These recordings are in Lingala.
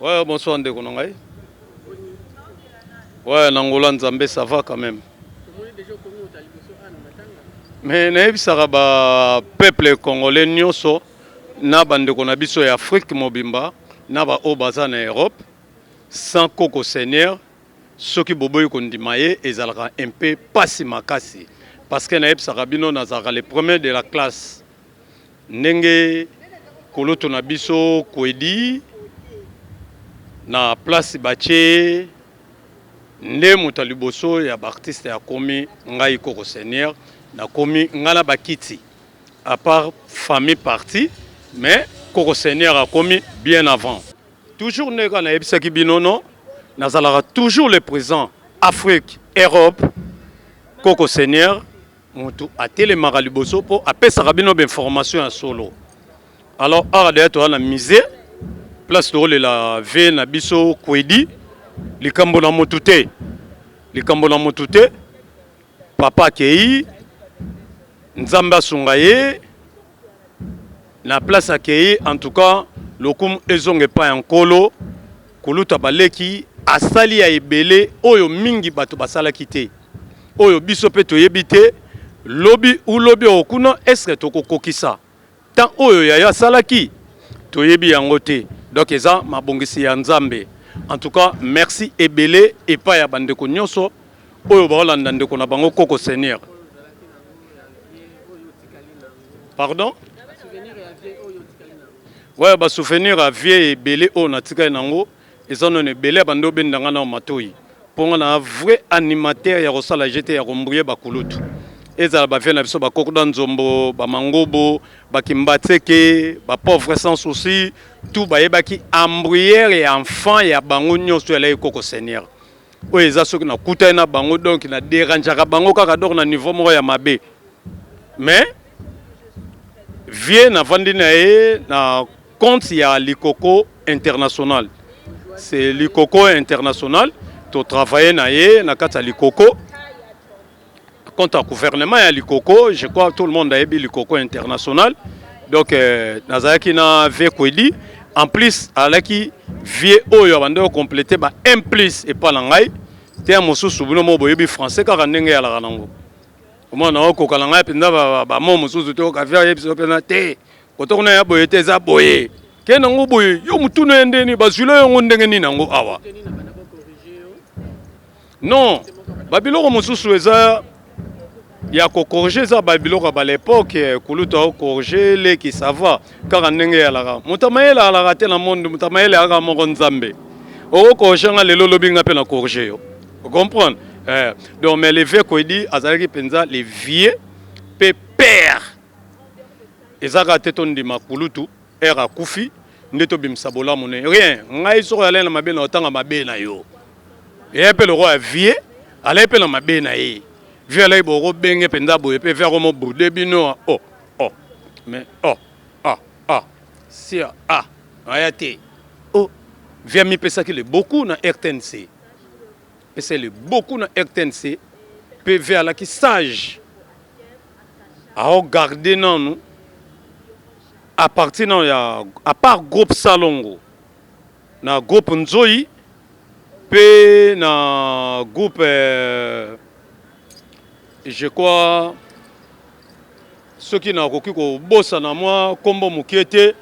Ouais, bonsoir Ndekonongai. Ouais, Nangola Nzambe, ça va quand même. Mais naebisaka ba peuple congolais nyonso na bandeko na biso ya Afrique mobimba na ba o baza na Europe sans Koko Seigneur soki boboyi kondima ye ezalaka un peu pasi makasi parce que naebisaka bino nazalaka le premier de la classe ndenge koloto na biso kwedi na place batie nde moto liboso ya baartiste ya komi ngai Koko Seigneur na komi ngala bakiti à part famille partie mais Koko Seigneur a commis bien avant toujours neka na ebisaki binono nazalaka toujours le présent Afrique Europe Koko Seigneur moto atelemaka liboso po apesaka bino information ya solo alors ara to na misé place to la ve na biso kwedi likambo na motute papa kei nzamba sungaye na place akei en tout cas lokum ezonge pa yankolo koluta baleki asali ya ebele oyo mingi bato basala kite oyo biso pe toyebite lobi ou lobi okuna est-ce to kokokisa tant oyo ya salaki toyebi yango te donc eza mabongisi ya nzambe en tout cas merci ebele et pas ya bandeko nyonso oyo baolanda ndeko na bango Koko Seigneur. Pardon? Ouais, bah souvenir à vieux et belé au natika nango et ça non est belé bando bendanga na matoi pour un vrai animateur ya rosala jeté ya rombouye bakulutu et ça ba vient na biso ba kokodan nzombo ba mangobo ba kimbatseke ba pauvre sans souci tout ba yebaki embrouillère et enfant ya bango nyonso ya la Koko Seigneur oyo eza soki na kuta na bango donc na dérangeaka bango kaka donc na niveau moko ya mabe mais vie na vandi na ye na compte ya Likoko International c'est Likoko International to travailler na ye na kata Likoko compte à gouvernement ya Likoko je crois tout le monde a yebi Likoko International donc nazaki na vie kwedi en plus alaki vie oyo bando compléter ba un plus et pas langai te mosusu bino mo boyebi français kaka ndenge ya la nango comment na okoka langai pinda ba mo mosusu to ka vie yebiso pena te kotokona ya boye te za boye ke nango boye yo mutuna endeni bazula yo ndenge ni nango awa non babiloko mosusu eza ya ko corriger ça babiloko ba l'époque kuluta ko corriger les qui ça va car ndenge ya la mutamayela la raté na monde mutamayela aka moko nzambe o corriger nga lelo lobinga pe na corriger yo vous comprenez donc mais les vieux kwedi azalaki penza les vieux père ezaka teton di makulutu era kufi ndeto bimsabola mone rien ngai so ya lena mabe na otanga mabe na yo et pe le roi vieux allait pe na mabe na ye vieux là boko benge penza boye pe faire mo boude bino mais si ayate vieux mi pesa ki le beaucoup na RTNC et c'est le beaucoup na RTNC PV à la qui sage à regarder non nous à partir non ya à part groupe Salongo na groupe Nzoi pe na groupe je crois ceux qui n'a koki ko bossa na moi kombo mukiete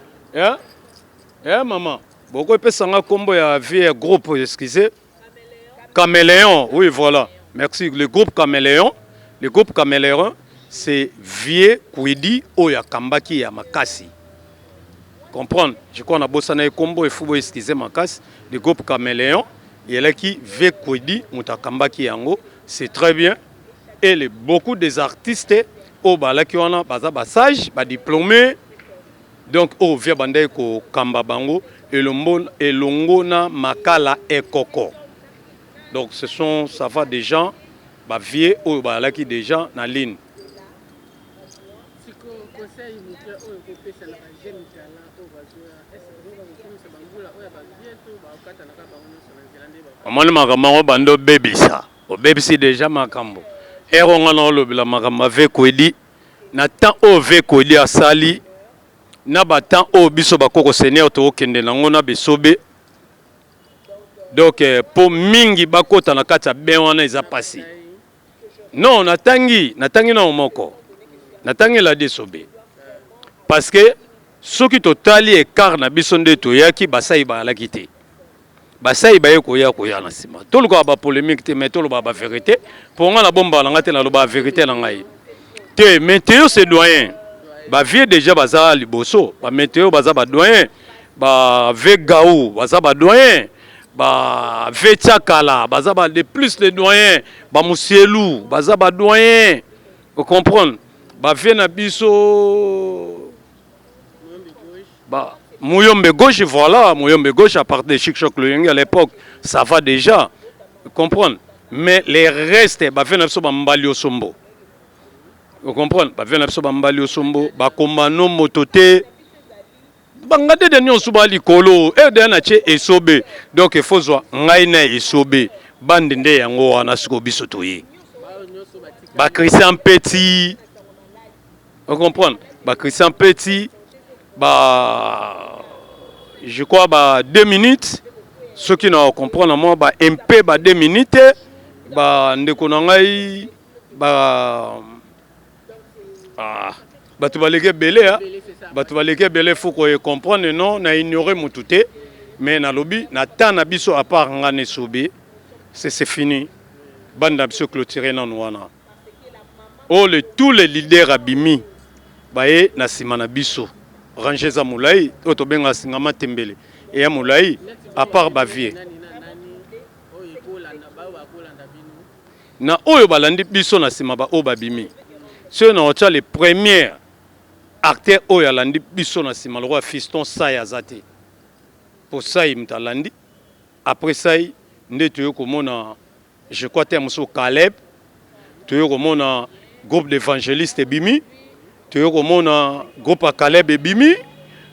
maman beaucoup pe sanga kombo ya vie groupe excusez Caméléon, oui, voilà. Merci. Le groupe Caméléon, c'est Vieux Kwedi Oya Kambaki ya Makasi. Comprendre? Je crois qu'on a bossé na combo et faut excuser Makasi. Le groupe Caméléon, il y a qui Vieux Kwedi Muta Kambaki yango, c'est très bien. Et beaucoup des artistes au bala qui ont un sage, diplômé. Donc au Vieux Bandai ko Kamba Bango et le longo na Makala et Koko. Donc ça va des gens, vieux ou qui des gens dans la ligne. Moi le bando baby ça. Au baby c'est déjà makambo. Et on a le makamba avec Kwedi. Na temps au avec Kwedi a sali. Na ba temps au biso ba Koko Seigneur to kende nango na besobe. Donc pour mingi bakota na kati ya ben wana eza passé. Non, natangi na omoko. Natangi la desobe. Parce que ceux qui totali écart na biso nde to yaki basai ba la kité. Basai ba yeko ya ko ya na sima. To luka ba polémique te mais to lo ba vérité. Pour nga na bomba na ngate na lo ba vérité na ngai. Te météo c'est doyen. Ba vie déjà baza liboso, ba météo baza ba doyen. Ba vegaou baza ba doyen. Ba Vetiakala, baza ba de plus les doyens, ba Moussielou, baza ba doyen. Vous comprenez? Ba Viena biso ba Mouyombe gauche, voilà, Mouyombe gauche à part de Chic Choc Loyenge à l'époque, ça va déjà. Vous comprenez? Mais les restes, ba Viena biso ba Mbali Osombo. Vous comprenez? Ba Viena biso ba Mbali Osombo, ba Komano Motote. Bangade de nyon suba likolo e de na che esobe donc il faut zo ngai na esobe bande nde yango wana siko biso toyi ba Christian Petit, vous comprenez, ba Christian Petit ba je crois ba 2 minutes ceux qui n'ont comprendre moi ba MP ba 2 minutes ba ndeko na ngai ba batu baleke belé hein. Batu baleke belé faut qu'on comprenne non na ignorer mutute mais na lobby na temps na biso à part ngane sobe c'est fini banda biso clôturer na wana oh tous les leaders abimi baé na sima na biso ranger za mulai to benga singama tembele et ya mulai à part bavie na oyo balandi biso na sima ba o babimi ceux na ocha les premiers acteur oyo alandi biso na sima le roi Fiston Sai azate pour Sai mtalandi après Sai nde toyo komona je crois terme so Caleb toyo komona groupe d'évangélistes bimi toyo komona groupe à Caleb et bimi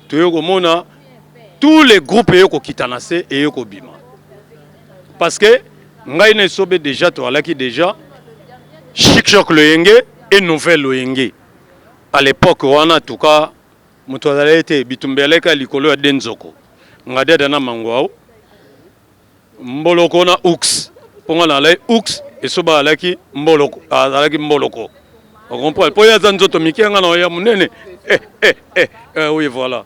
toyo komona tous les groupes yo kokitana se et yo kobima parce que ngai na sobe déjà to alaki déjà Chic Choc Loyenge et Nouvelle Loyenge. À l'époque, on a en tout cas, Moutouazale était Bitumbeleka Likolo à Denzoko. Ngade Dana Mangwao. Mboloko na Ux. Ponga na lay Ux et Soba Alaki Mboloko. Alaki Mboloko. On comprend. Pour y avoir un autre Miki, on a un monene. Oui, voilà.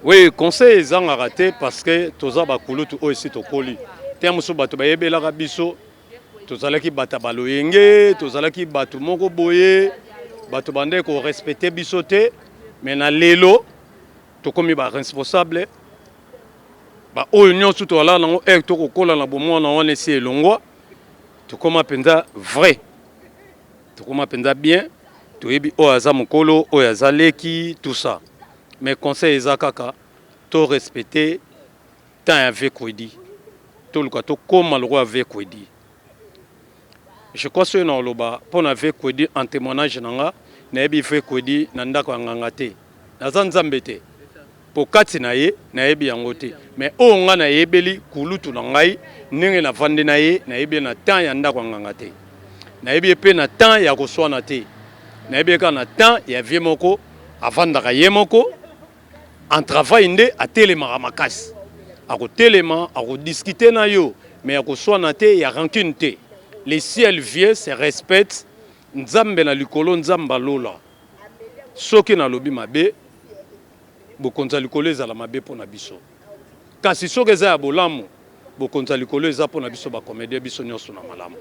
Oui, conseil ils ont raté parce que toza bakulu tu aussi to koli. Terme so bato bayebe la rabiso. Tozala ki bata baloyenge, tozala ki bato moko boye, bato bande ko respecter bisote, mais na lelo to komi ba responsable. Ba oyo nyonso to ala nango to ko kola na bomo na wana esi elongwa. To koma penza vrai. To koma penza bien. To yebi o aza mokolo, o aza leki, tout ça. Mais conseil ezakaka to respecter tant avec Kwedi to luka to comme le roi avec Kwedi. Je crois que na loba pour na avec Kwedi en témoignage nanga na yebi avec Kwedi na ndako nganga te na zanzambe te po kati na ye na yebi yango te mais o nga na yebeli kulutu na ngai ndenge na vande na ye na yebi na temps ya ndako nganga te na yebi pe na temps ya koswana te na yebi ka na temps ya vie moko avandaka ye moko en travail ndé à téléma makasi à téléma à discuter na yo mais à soit te ya rancune te les ciels vieux se respectent nzambe na likolo nzamba lola soki na lobi mabe bokonza likolo ezala mabe pona biso kasi soki eza ya bolamu bokonza likolo eza pona biso ba comédie biso nyonso na malamu.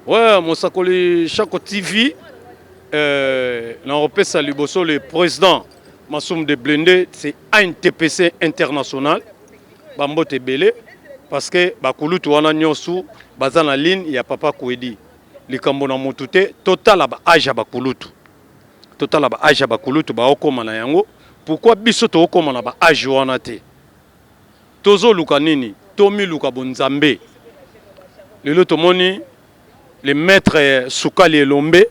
Ouais, Mosakoli Chako TV, l'Européen Liboso, le président Massoum de Blende, c'est ANTPC international, Bambote Belé, parce que Bakulu Touana Nyosu, Bazana Ligne, il y a Papa Kwedi, les Kambona Motute, total à Aja Bakulutu. Total à Aja Bakulutu, Baoko Manayango, pourquoi Bisoto Oko Manaba Ajuanate? Tozo Lukanini, Tomi Lukabunzambe, le Lotomoni. Le maître Soukali Lombe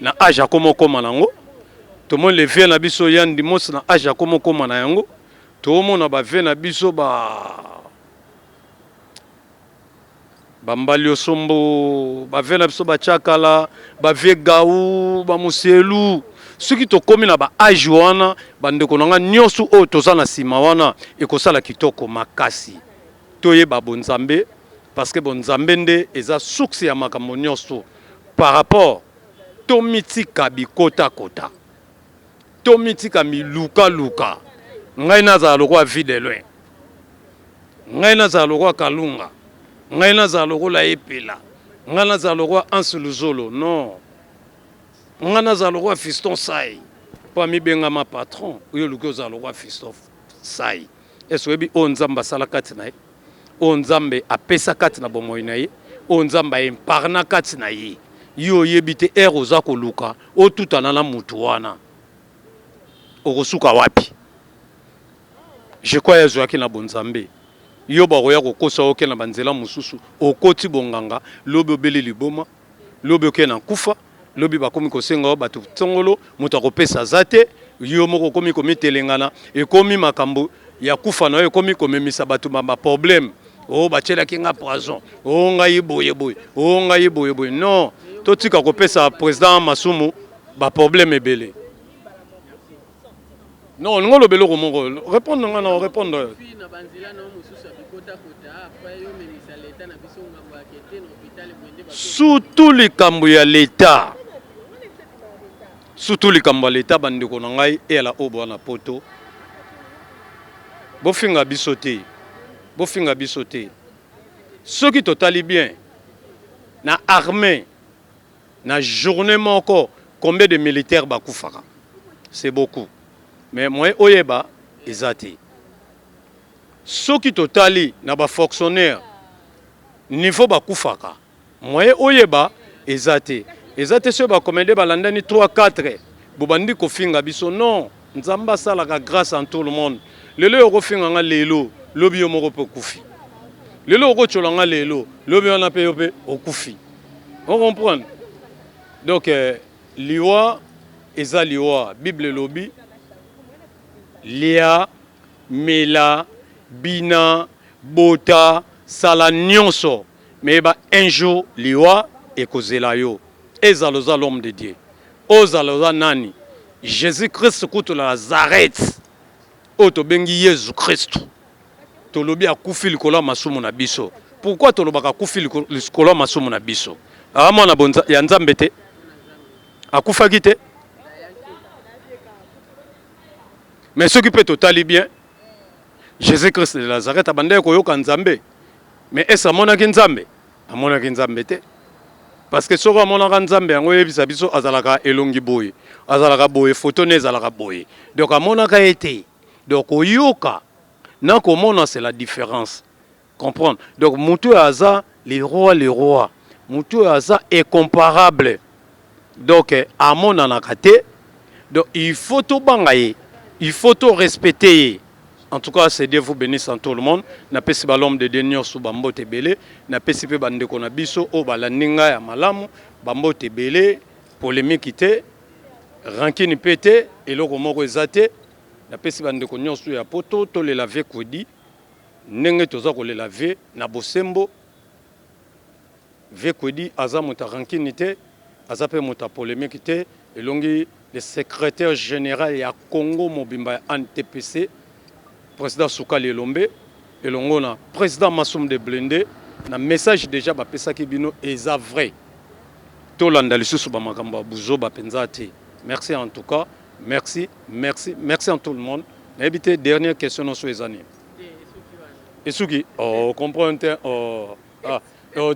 na aja komo koma nango to mon le vie na biso yandi mos na aja komo koma na yango to mo na ba vie na biso ba Bambali Osombo, bavela biso bachakala, bavie gaou, bamuselu. Ce qui to komi na ba âge wana, bandeko nanga nyonso o toza na sima wana, ekosala kitoko makasi. Toye ba bonzambe parce que bonzambe nde eza source ya makambo nyonso par rapport to mitika bikota kota. To mitika mi luka luka. Ngai naza lokwa vide loin. Ngai naza lokwa kalunga. Ngai naza lokwa epela. Ngai naza lokwa anseluzolo. Non. Ngai naza lokwa fiston sai. Pa mi benga ma patron. Uyo luko za lokwa fiston sai. Eso ebi o nzamba sala kati na ye. O nzambe apesa kati na bomoi na ye. O nzamba emparna kati na ye. Yo yebite ero za koluka. O tutana na mutu wana. Okosuka wapi. Je crois yazwaki na bonzambe. Yo baroya kokosa oke na banzela mususu okoti bonganga lobi obeli liboma lobi oke na kufa lobi bakomi kosenga bato tongolo moto akopesa zate yo moko komi komitelengana ekomi makambo ya kufa na yo ekomi komemisa bato ba problème o bachelaki nga poison o ngai boye boye o ngai boye boye non totika kopesa président Masumu ba problème ebele. Non, nous le mon répondre non répondre. Surtout les cambouis à l'État. Surtout les cambouis à l'État, bande konangai et à la obo na poto. Bofinga bisoté. Bofinga bisoté. Ceux qui totali bien, na armée, na journée encore, combien de militaires bakoufara? C'est beaucoup. Mais moi, oyeba, ezati. Ceux qui totali na ba fonctionnaire, niveau bakoufaka. Moi, oyeba, ezati. Ezati ceux ba commandé balandani 3-4. Bobandi kofinga biso non. Nzamba salaka grâce à tout le monde. Lelo yoko finga nga lelo, lobi yo moko pe kufi. Lelo yoko cholanga lelo, lobi wana pe yope okufi. On comprend? Donc liwa eza liwa, Bible lobi Lia, Mela, Bina, Bota, Sala nyonso. Mais un jour, liwa et kozela yo. Ezaloza l'homme de Dieu. Ozaloza nani. Jésus-Christ koute la Nazareth. Oto bengi Jésus Christ. Tolobi akufi likola masumu na biso. Pourquoi tolobaka akufi likola masumu na biso? Ama na bonza ya nzambe te. Akufa kite. Mais ce qui peut totalement bien, Jésus-Christ de Nazareth a bandé koyoka nzambe. Mais est-ce à monaki nzambe? A monaki nzambe te. Parce que soko monaka nzambe yango yebisa biso azalaka elongi boye. Azalaka boye photo ne azalaka boye. Donc a monaka été. Donc oyoka na komona c'est la différence. Comprendre. Donc mutu aza les rois. Mutu aza est comparable. Donc à mona nakate. Donc il faut tout bangaye. Il faut tout respecter. En tout cas, c'est Dieu vous bénisse en tout le monde. Na pesi ba l'homme de Denio sous bambote belé. Na pesi pe bande ko na biso o balandinga ya malamu. Bambote belé. Polémique ité. Rankini pété. Et loko moko ezate. Na pesi bande ko nyonso ya poto. To le laver kodi. Nenge toza ko le laver. Na bosembo. Ve kodi. Aza mota rankini té. Aza pe mota polémique ité. Et longi. Le secrétaire général ya Congo Mobimba NTPC, président Soukali Lombe, et l'on président Massoum de Blende, na message déjà ba pesa kibino eza vrai. To landali susu ba makamba buzo ba penzati. Merci en tout cas, merci en tout le monde. N'habitez dernière question sur les années. Et Suki, oh comprenez oh ah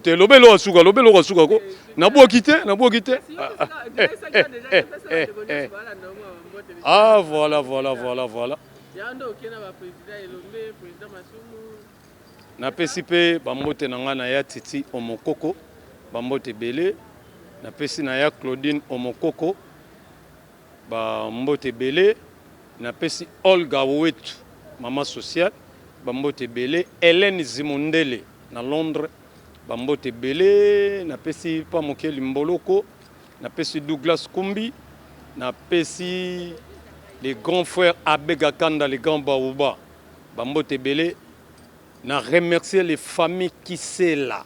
te lobelo asuka ko na bo quitter. Ah voilà. Na pesi pe bambote nanga na ya Titi Omokoko bambote belé na pesi na ya Claudine Omokoko bambote belé na pesi Olga Wetu maman sociale bambote belé Hélène Zimondele na Londres bambote belé na pesi pa mokeli Mboloko na pesi Douglas Kumbi na pesi les grands frères Abega Kanda les grands Baouba bambote belé na remercier les familles qui sont là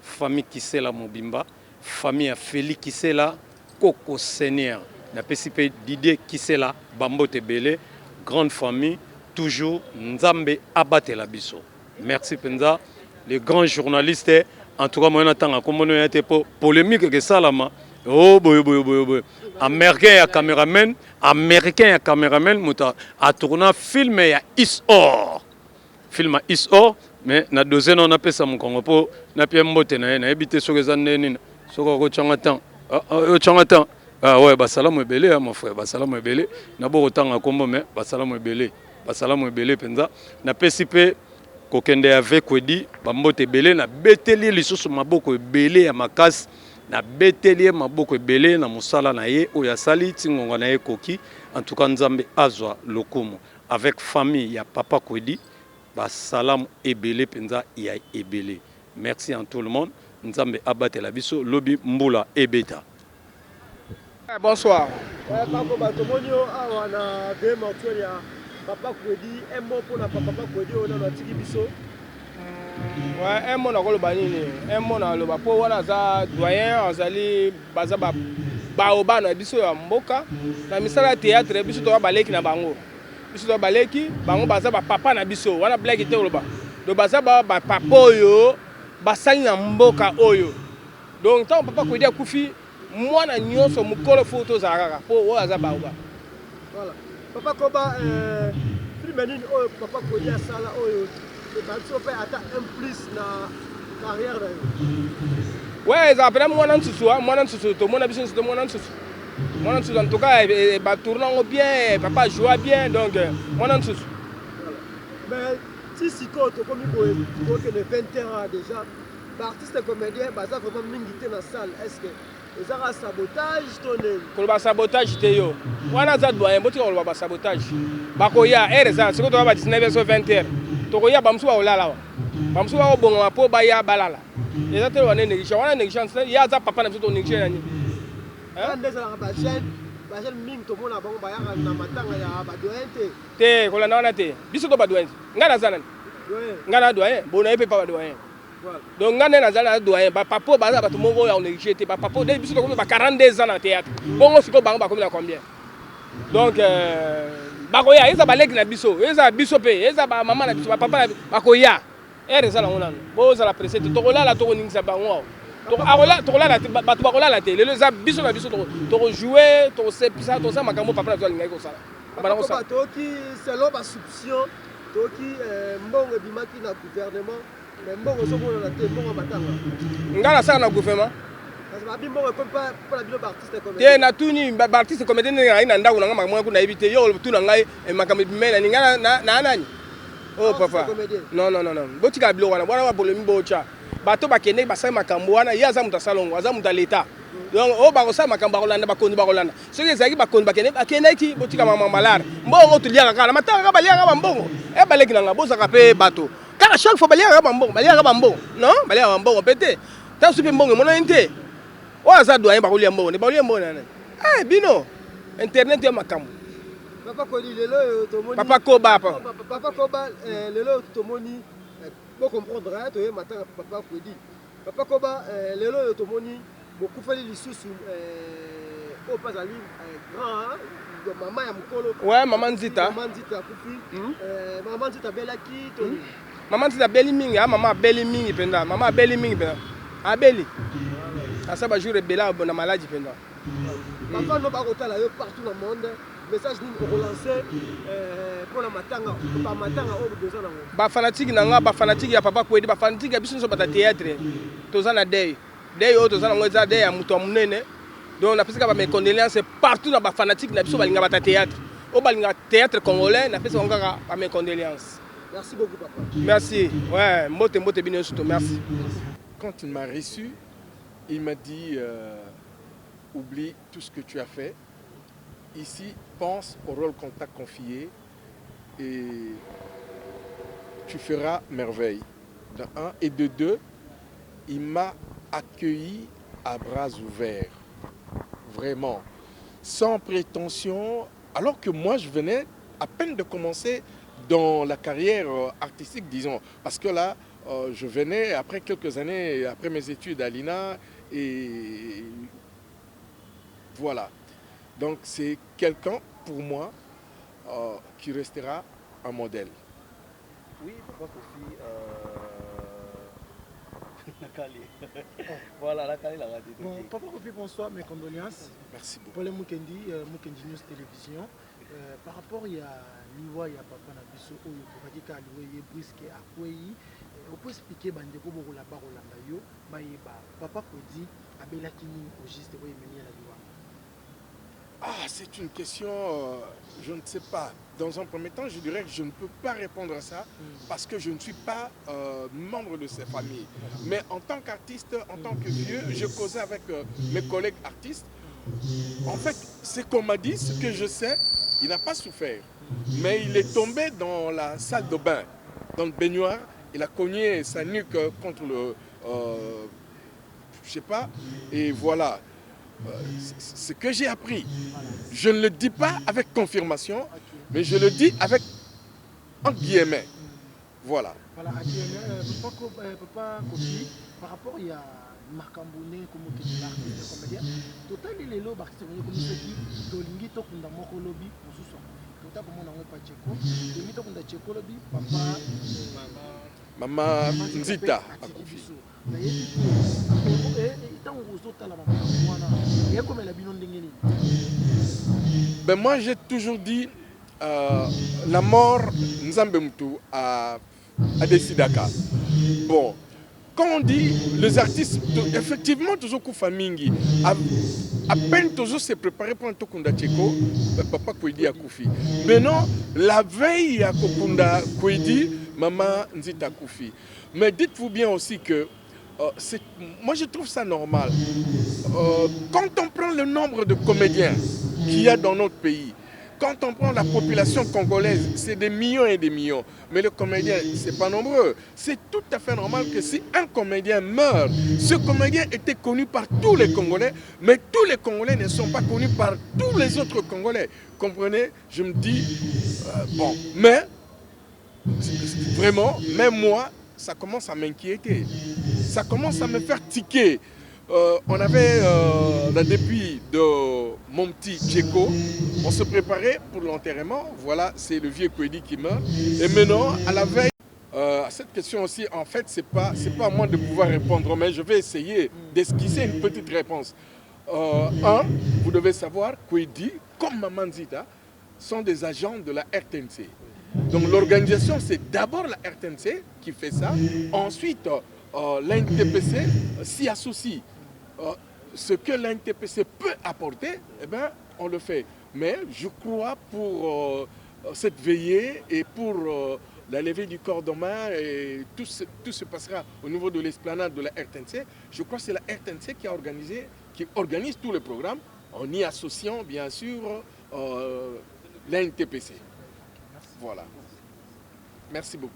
famille Kisela Mobimba, famille Félix Kisela, Coco Seigneur, na PCP Didier Kisela, Bambote Belé, grande famille, toujours Nzambe Abate la biso. Merci Penza, les grands journalistes, en tout cas, moi j'attends comme on a été polémique que ça là, oh boy boy boy boy. Américain et caméraman, muta a tourné film ya Is Or. Film à Is Or, mais na deuxième on a fait ça mon Congo pour na pia mbote na habité sur les années nina. Soko ko changatan. Changatan. Ah ouais, bah salam ebele mon frère, bah salam ebele. Na bo otanga kombo mais bah salam ebele. Bah salam ebele penza. Na PCP kokende avec kwedi bambote ebele na beteli lisusu maboko ebele ya makasi. Na beteli maboko ebele na musala na ye oya sali tingonga na ye koki. En tout cas Nzambe azwa lokumu avec famille ya papa kwedi. Salam ebele penza ya ebele. Merci à tout le monde. Nzambe abate la biso lobi mbula ebeta. Bonsoir. Papa Kwedi, un mot pour la papa Kwedi, on a tiki biso. Ouais, un mot na koloba nini. Un mot na loba po wana za doyen azali bazaba baoba na biso ya mboka. Na misala théâtre biso to baleki na bango. Biso to baleki bango bazaba papa na biso. Wana blague te loba. Do bazaba ba papa oyo basali na mboka oyo. Donc tant papa Kwedi akufi mwana nyonso mukolo photo za kaka po oyo azaba baoba. Voilà. Papa Koba, film oyo papa Kwedi asala oyo. Et Banso peut atteindre un plus na carrière. Ouais, ils appellent moi Nansusu, tout le monde a besoin de moi Nansusu. Moi Nansusu, en tout cas, il va tourner bien, papa joue bien, donc moi Nansusu. Mais si tu comme il faut que de 20 ans déjà, l'artiste et comédien, bah ça vraiment mingité dans la salle. Est-ce que ils ont un sabotage tourné? Quand le sabotage était yo, moi Nansusu doit bon tu le sabotage. Bakoya, ça, c'est quand on va 19h20. Tokoya bamsu wa olala. Bamsu wa obonga po baya balala. Eza te wana négligence. Wana négligence ya za papa na biso to négligence nani. Hein? Ndeza ba jeune ming to mona bango baya na matanga ya ba doyen te kola na wana te. Biso to ba doyen. Ngana za nani? Doyen. Ngana doyen. Bona epe pa ba doyen. Voilà. Donc ngana na za na doyen ba papa baza ba to mongo ya négligence te ba papa de biso to ko ba 42 ans na théâtre. Bongo siko bango ba komi na combien? Donc bakoya eza baleki na biso eza biso pe eza ba mama na biso ba papa bakoya eza la ngona bo za la presse to kola la to koningisa bango to akola to kola la bato bakola la te lelo eza biso na biso to jouer to se pisa to sa makambo papa na to lingai ko sala bana ko sala to ki selon ba soupçon to ki mbongo bimaki na gouvernement mais mbongo zo mona na te mbongo batanga ngala sala na gouvernement te na tuni artiste comédien ngai na ndako nanga makambo ko na ebite yo tu na ngai makambo bimena ninga na nani oh papa non botika bilo wana bwana wa problème bocha bato bakende basai makambo wana ya za muta salongo aza muta leta donc o ba ko sa makambo bakolanda bakondi bakolanda soki ezaki bakondi bakende ki botika mama malare mbongo tuliaka kala matanga baliaka mbongo e baleki nanga bozaka pe bato kala chaque fois baliaka mbongo non baliaka mbongo pete ta supe mbongo mona inte wa za doyen bakolia mbongo ne bakolia mbongo nana bino internet ya makambo papa Kwedi lelo tomoni papa Koba papa Koba lelo tomoni pour comprendre to ye matanga papa Kwedi papa Koba lelo tomoni beaucoup fali lisusu au pas ali grand maman ya mukolo ouais maman Nzita kufi maman Nzita belaki to maman Nzita beli mingi maman beli mingi penda maman beli mingi penda abeli ça va jouer bela na maladie penda papa no ba kotala yo partout dans le monde message ni relancer pour la matanga pas matanga au besoin na ba fanatique nanga ba fanatique ya papa Kwedi ba fanatique ya biso so bata théâtre tozana day o tozana ngoza day ya muto munene donc na pesika ba mes condoléances partout na ba fanatique na biso balinga bata théâtre o balinga théâtre congolais na pesika ngaka ba mes condoléances. Merci beaucoup papa. Merci. Ouais, mbote bino surtout merci. Quand il m'a reçu, il m'a dit oublie tout ce que tu as fait. Ici, pense au rôle qu'on t'a confié et tu feras merveille. De un. Et de deux, il m'a accueilli à bras ouverts. Vraiment. Sans prétention. Alors que moi, je venais à peine de commencer dans la carrière artistique, disons. Parce que là, je venais après quelques années, après mes études à l'INA, et voilà. Donc c'est quelqu'un, pour moi, qui restera un modèle. Oui, Papa Kofi, voilà, la Kali, la radio. Bon, Papa Kofi, bonsoir, mes condoléances. Merci beaucoup. Pour les Mukendi, Mukendi News Télévision. Par rapport, il y a Liwa, il y a Papa Nabiso, il y a Loué, Brisque, Akwei. On peut expliquer Bandeko Borolaba, Rolanda Yo, Papa Kodi, Abela Kini, au juste, oui, mais la Liwa. Ah, c'est une question, je ne sais pas. Dans un premier temps, je dirais que je ne peux pas répondre à ça parce que je ne suis pas membre de ces familles. Mais en tant qu'artiste, en tant que vieux, je causais avec mes collègues artistes. En fait, c'est qu'on m'a dit, ce que je sais, il n'a pas souffert. Mais il est tombé dans la salle de bain, dans le baignoire. Il a cogné sa nuque contre le... je sais pas. Et voilà. Ce que j'ai appris, je ne le dis pas avec confirmation, mais je le dis avec entre guillemets. Voilà. Voilà, Papa Kofi, par rapport il y a Marcambouné, comme l'artiste comédien, total il est là, comme ceux qui tolingi to kunda moko lobby, mosusu. Total comme on a pas Tcheko, tolingi to kunda Tcheko lobby, papa Maman Nzita. Ben moi j'ai toujours dit la mort Nzambe Moutou a décidé. Bon, quand on dit les artistes, effectivement toujours Koufa Mingi, à peine toujours se préparer pour un Tokunda Tcheko, Papa Kwedi a Koufi. Maintenant, la veille à Kokunda Kwedi, Maman Nzita Koufi. Mais dites-vous bien aussi que moi je trouve ça normal. Quand on prend le nombre de comédiens qu'il y a dans notre pays, quand on prend la population congolaise, c'est des millions et des millions. Mais le comédien, c'est pas nombreux. C'est tout à fait normal que si un comédien meurt, ce comédien était connu par tous les Congolais, mais tous les Congolais ne sont pas connus par tous les autres Congolais. Comprenez? Je me dis, bon, mais vraiment, même moi, ça commence à m'inquiéter. Ça commence à me faire tiquer. On avait la dépouille de mon petit Tcheko. On se préparait pour l'enterrement. Voilà, c'est le vieux Kwedi qui meurt. Et maintenant, à la veille, à cette question aussi, en fait, c'est pas à moi de pouvoir répondre, mais je vais essayer d'esquisser une petite réponse. Vous devez savoir, Kwedi, comme Maman Nzita, sont des agents de la RTNC. Donc l'organisation, c'est d'abord la RTNC qui fait ça. Ensuite, l'NTPC s'y associe. Ce que l'NTPC peut apporter, eh ben, on le fait. Mais je crois pour cette veillée et pour la levée du corps demain, et tout se passera au niveau de l'esplanade de la RTNC. Je crois que c'est la RTNC qui organise tous les programmes en y associant bien sûr l'NTPC. Voilà. Merci beaucoup.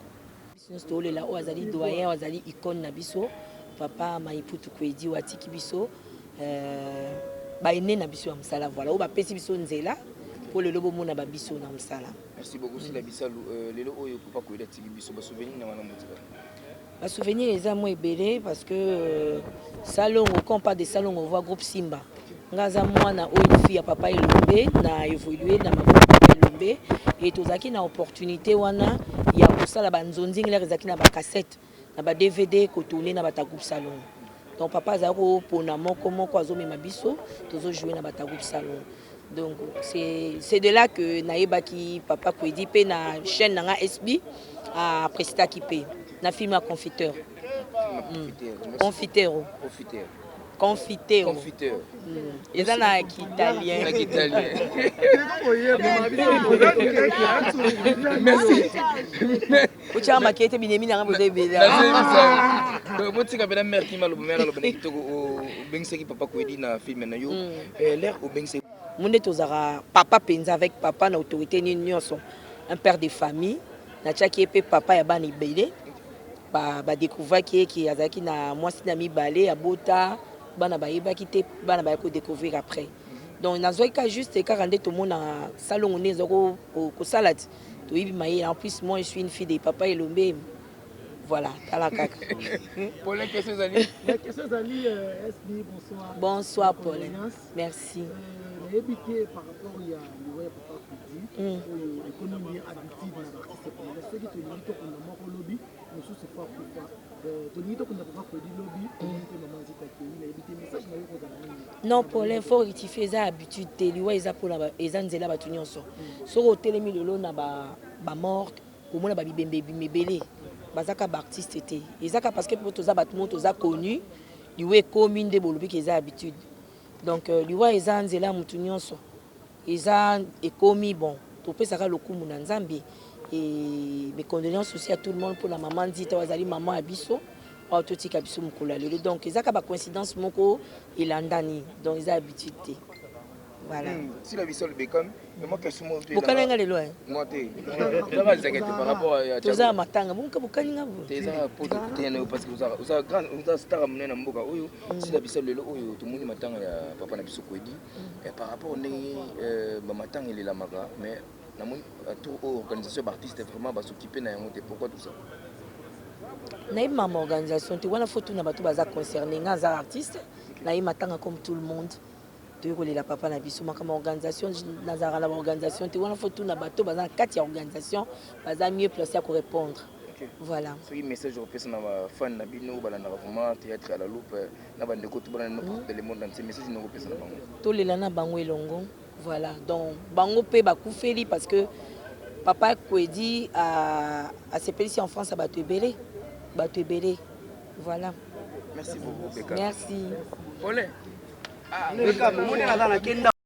Là où azali doyen, azali icône na biso, papa Maiputu Kwedi watiki biso, baene na biso ya msala voilà, ou ba pesi biso nzela pour le lobo mona ba biso na msala. Merci beaucoup si la bisalu lelo oyo papa Kwedi atiki biso ba souvenir na wana motika. Ba souvenir les amours ebele parce que salon quand on parle de salon on voit groupe Simba. Ngaza mwana oyo fille ya papa Elombe na évoluer na maboko Elombe et tozaki na opportunité wana ya kosala banzonzi ngela ezaki na ba cassette na ba DVD ko tourner na bata groupe salon. Donc papa zako pona moko azomema biso tozo jouer na bata groupe salon. Donc c'est de là que naebaki papa Kwedi pe na chaîne na SB à Presta Kipé na film à confiteur. Confiteur. Ils en a qui italien. Merci. Tu as marqué tes binémis dans le bébé. Botika bela merci malo bela lo bela kitoko o bengseki papa Kwedi na film na yo. L'air au bengseki. Monde tozara papa penza avec papa na autorité ni nyonso. Un père de famille. Na tchaki pe papa ya bani belé. Ba découvrir qui azaki na moi si na mi balé à bota. Bana baïba qui te bana baïko découvrir après. Donc nazoika juste 42 tout le monde en salon on est au salade. En plus moi je suis une fille de papa Elombe. Voilà, tala kaka. Paulin, question Zali. La question Zali, SB, bonsoir. Bonsoir Paulin. Merci. Éviter par rapport il y a le papa qui dit l'économie habitude na l'artiste congolais ce qui te limite au moment au lobby nous sous fois pourquoi te limite au papa qui dit lobby que maman dit que il a évité message na yo. Non Paulin faut rectifier ça habitude te liwa eza pour la ezanzela batu nyonso so ko telemi lelo na ba mort au moins ba bibembe mebele bazaka ba artiste te ezaka parce que pour toza batu toza connu liwe commune de bolobi que eza habitude. Donc, liwa eza nzela mutu nyonso eza ekomi bon topesaka lokumu na nzambe et mes condoléances aussi à tout le monde pour la maman Nzita wazali maman abiso wa totika biso mukula lelo donc eza ka ba coïncidence moko elandani donc eza habitude te. Voilà. Si la vissole bécam, mais moi question moi. Bukanenga lelo hein. Moi té. Ça va s'inquiéter par rapport à toza matanga bunka bukaninga bu. Teza pour te parce que vous avez grand vous avez star amené na mboka oyo si la vissole lelo oyo tout monde matanga ya papa na biso Kwedi et par rapport né ba matanga il la maka mais na moi tout organisation d'artistes vraiment va s'occuper na yango pourquoi tout ça. Na maman organisation tu wana photo na bato baza concerné ngaza artiste na matanga comme tout le monde. La papa na biso makama organisation nazara la organisation te wana photo na bato baza kati ya organisation baza mieux placé à répondre. Voilà. Ce message au person na fan na bino bala na vraiment théâtre à la loupe na bande ko tout bala n'importe le monde dans ces messages no person na bango. To lela na bango elongo. Voilà. Donc bango pe ba kufeli parce que papa Kwedi a s'appelé ici en France à bato ebele. Voilà. Merci beaucoup Beka. Merci. Olé. Ah,